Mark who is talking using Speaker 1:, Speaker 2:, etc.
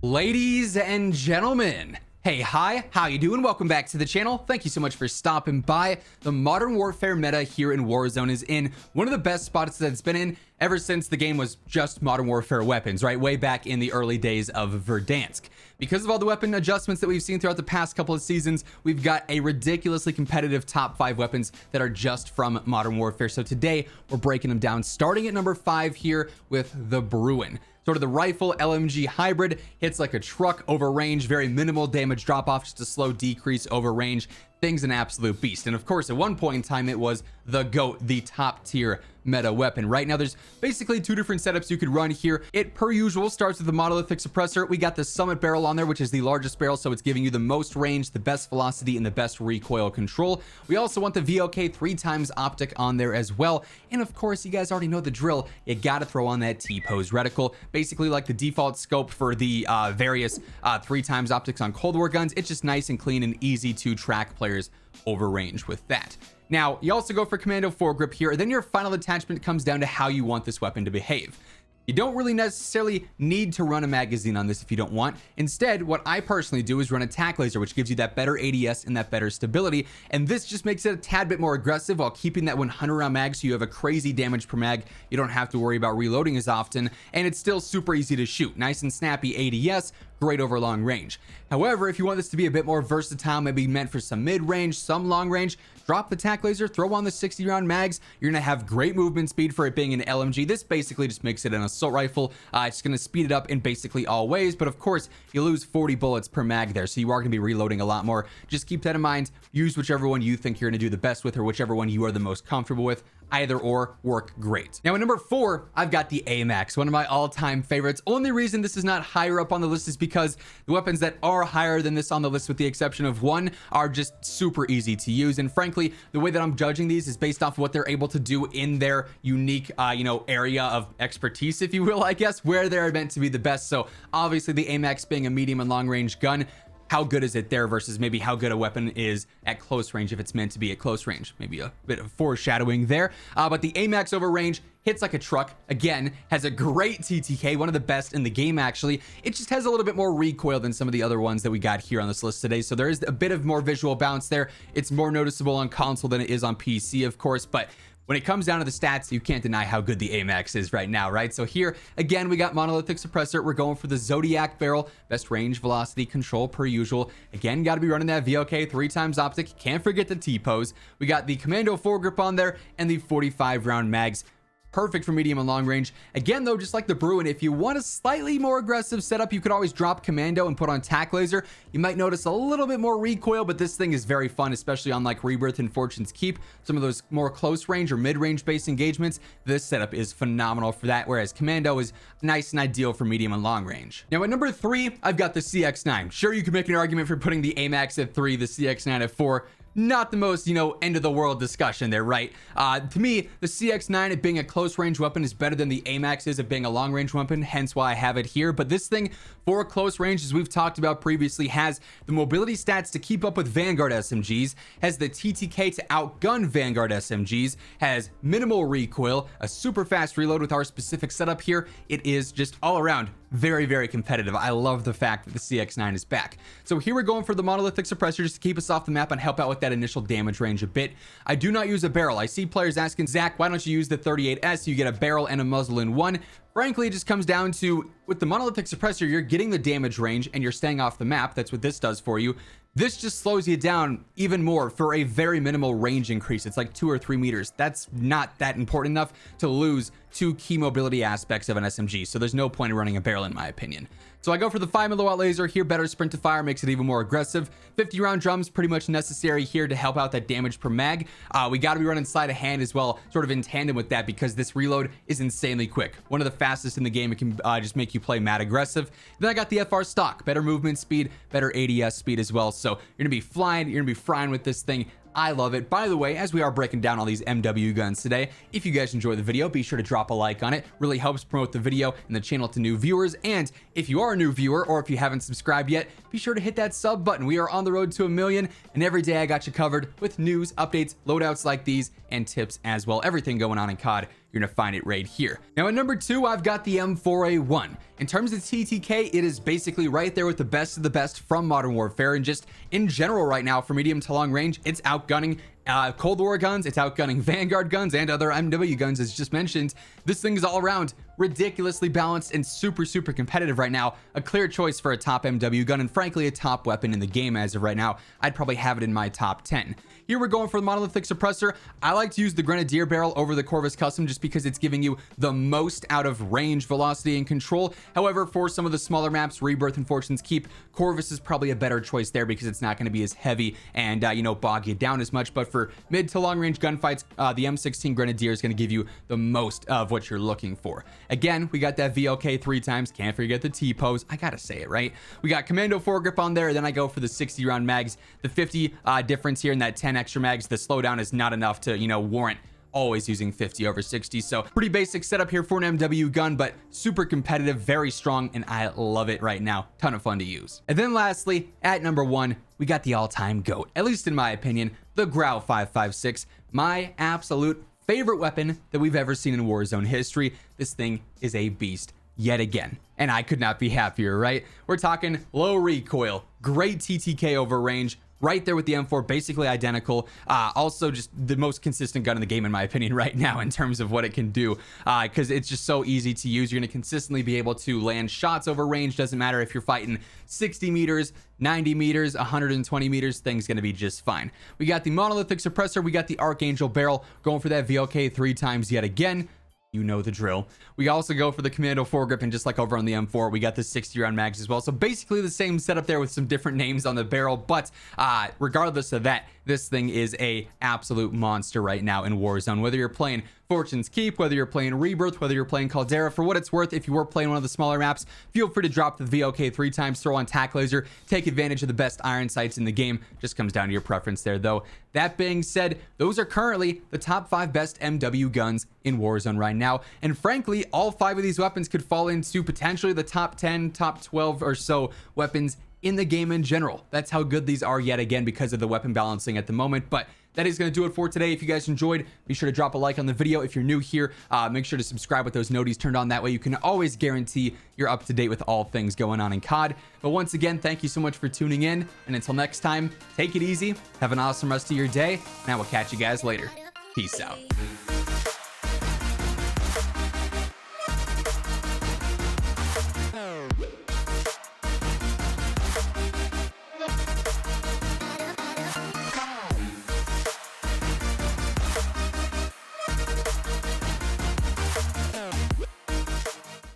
Speaker 1: Ladies and gentlemen, hey, hi, how you doing? Welcome back to the channel. Thank you so much for stopping by. The Modern Warfare meta here in Warzone is in one of the best spots that it's been in ever since the game was just Modern Warfare weapons, right? Way back in the early days of Verdansk. Because of all the weapon adjustments that we've seen throughout the past couple of seasons, we've got a ridiculously competitive top 5 weapons that are just from Modern Warfare. So today we're breaking them down, starting at number 5 here with the Bruin. Sort of the rifle LMG hybrid, hits like a truck over range, very minimal damage drop off, just a slow decrease over range. Thing's an absolute beast. And of course, at one point in time, it was the GOAT, the top tier meta weapon. Right now, there's basically 2 different setups you could run here. It, per usual, starts with the monolithic suppressor. We got the Summit barrel on there, which is the largest barrel, so it's giving you the most range, the best velocity, and the best recoil control. We also want the VOK 3x optic on there as well. And of course, you guys already know the drill. You gotta throw on that T-pose reticle, basically like the default scope for the various 3x optics on Cold War guns. It's just nice and clean and easy to track players over range with that. Now, you also go for commando foregrip here. Then your final attachment comes down to how you want this weapon to behave. You don't really necessarily need to run a magazine on this if you don't want. Instead, what I personally do is run a tac laser, which gives you that better ADS and that better stability. And this just makes it a tad bit more aggressive while keeping that 100 round mag, so you have a crazy damage per mag. You don't have to worry about reloading as often, and it's still super easy to shoot. Nice and snappy ADS, great over long range. However, if you want this to be a bit more versatile, maybe meant for some mid-range, some long range, drop the tac laser, throw on the 60 round mags. You're gonna have great movement speed for it being an LMG. This basically just makes it an assault rifle. It's gonna speed it up in basically all ways, but of course you lose 40 bullets per mag there, so you are gonna be reloading a lot more. Just keep that in mind. Use whichever one you think you're gonna do the best with, or whichever one you are the most comfortable with. Either or work great. Now at number 4, I've got the AMAX, one of my all-time favorites. Only reason this is not higher up on the list is because the weapons that are higher than this on the list, with the exception of one, are just super easy to use. And frankly, the way that I'm judging these is based off what they're able to do in their unique, area of expertise, if you will, I guess, where they're meant to be the best. So obviously the AMAX being a medium and long range gun, how good is it there versus maybe how good a weapon is at close range if it's meant to be at close range. Maybe a bit of foreshadowing there. But the AMAX over range hits like a truck. Again, has a great TTK, one of the best in the game actually. It just has a little bit more recoil than some of the other ones that we got here on this list today. So there is a bit of more visual bounce there. It's more noticeable on console than it is on PC, of course, but when it comes down to the stats, you can't deny how good the AMAX is right now, right? So here, again, we got monolithic suppressor. We're going for the Zodiac barrel, best range, velocity, control per usual. Again, got to be running that VOK 3x optic. Can't forget the T-pose. We got the commando foregrip on there and the 45 round mags. Perfect for medium and long range. Again, though, just like the Bruin, if you want a slightly more aggressive setup, you could always drop commando and put on tac laser. You might notice a little bit more recoil, but this thing is very fun, especially on like Rebirth and Fortune's Keep, some of those more close range or mid-range based engagements. This setup is phenomenal for that, whereas commando is nice and ideal for medium and long range. Now at number 3, I've got the CX9. Sure, you could make an argument for putting the AMAX at 3, the CX9 at 4. Not the most, end of the world discussion there, right? To me, the CX9 at being a close range weapon is better than the AMAX is at being a long range weapon, hence why I have it here. But this thing, for close range, as we've talked about previously, has the mobility stats to keep up with Vanguard SMGs, has the TTK to outgun Vanguard SMGs, has minimal recoil, a super fast reload with our specific setup here. It is just all around very, very competitive. I love the fact that the CX9 is back. So here we're going for the monolithic suppressor just to keep us off the map and help out with that initial damage range a bit. I do not use a barrel. I see players asking, Zach, why don't you use the 38S? You get a barrel and a muzzle in one. Frankly, it just comes down to, with the monolithic suppressor, you're getting the damage range and you're staying off the map. That's what this does for you. This just slows you down even more for a very minimal range increase. It's like 2 or 3 meters. That's not that important enough to lose 2 key mobility aspects of an SMG. So there's no point in running a barrel in my opinion. So I go for the 5 milliwatt laser here. Better sprint to fire, makes it even more aggressive. 50 round drums, pretty much necessary here to help out that damage per mag. We got to be running sleight of hand as well, sort of in tandem with that, because this reload is insanely quick. One of the fastest in the game. It can just make you play mad aggressive. Then I got the FR stock, better movement speed, better ADS speed as well. So you're gonna be flying, you're gonna be frying with this thing. I love it. By the way, as we are breaking down all these MW guns today, if you guys enjoy the video, be sure to drop a like on it. Really helps promote the video and the channel to new viewers. And if you are a new viewer, or if you haven't subscribed yet, be sure to hit that sub button. We are on the road to 1 million, and every day I got you covered with news, updates, loadouts like these, and tips as well. Everything going on in COD you're gonna find it right here. Now at number 2, I've got the M4A1. In terms of TTK, it is basically right there with the best of the best from Modern Warfare, and just in general right now for medium to long range, it's outgunning Cold War guns, it's outgunning Vanguard guns and other MW guns as just mentioned. This thing is all around ridiculously balanced and super competitive right now. A clear choice for a top MW gun and frankly a top weapon in the game as of right now. I'd probably have it in my top 10. Here we're going for the monolithic suppressor. I like to use the Grenadier barrel over the Corvus Custom just because it's giving you the most out of range, velocity, and control. However, for some of the smaller maps, Rebirth and Fortune's Keep, Corvus is probably a better choice there because it's not going to be as heavy and bog you down as much. But for mid to long range gunfights, the M16 Grenadier is going to give you the most of what you're looking for. Again, we got that VLK 3 times. Can't forget the T-pose. I gotta say it, right? We got Commando foregrip on there. Then I go for the 60 round mags. The 50 difference here in that 10 extra mags. The slowdown is not enough to, warrant always using 50 over 60. So pretty basic setup here for an MW gun, but super competitive, very strong, and I love it right now. Ton of fun to use. And then lastly, at number 1, we got the all-time GOAT, at least in my opinion, the Grau 556, my absolute favorite weapon that we've ever seen in Warzone history. This thing is a beast yet again, and I could not be happier, right? We're talking low recoil, great TTK over range, right there with the M4, basically identical. Also just the most consistent gun in the game in my opinion right now in terms of what it can do, because it's just so easy to use. You're going to consistently be able to land shots over range. Doesn't matter if you're fighting 60 meters, 90 meters, 120 meters, thing's going to be just fine. We got the monolithic suppressor. We got the Archangel barrel, going for that VLK 3 times yet again. You know the drill. We also go for the Commando foregrip, and just like over on the M4, we got the 60 round mags as well. So basically the same setup there with some different names on the barrel, but regardless of that, this thing is a absolute monster right now in Warzone. Whether you're playing Fortune's Keep, whether you're playing Rebirth, whether you're playing Caldera, for what it's worth, if you were playing one of the smaller maps, feel free to drop the VLK 3 times, throw on tac laser, take advantage of the best iron sights in the game. Just comes down to your preference there though. That being said, those are currently the top 5 best MW guns in Warzone right now, and frankly all 5 of these weapons could fall into potentially the top 10, top 12 or so weapons in the game in general. That's how good these are yet again because of the weapon balancing at the moment. But that is going to do it for today. If you guys enjoyed, be sure to drop a like on the video. If you're new here, make sure to subscribe with those noties turned on. That way you can always guarantee you're up to date with all things going on in COD. But once again, thank you so much for tuning in, and until next time, take it easy, have an awesome rest of your day, and I will catch you guys later. Peace out.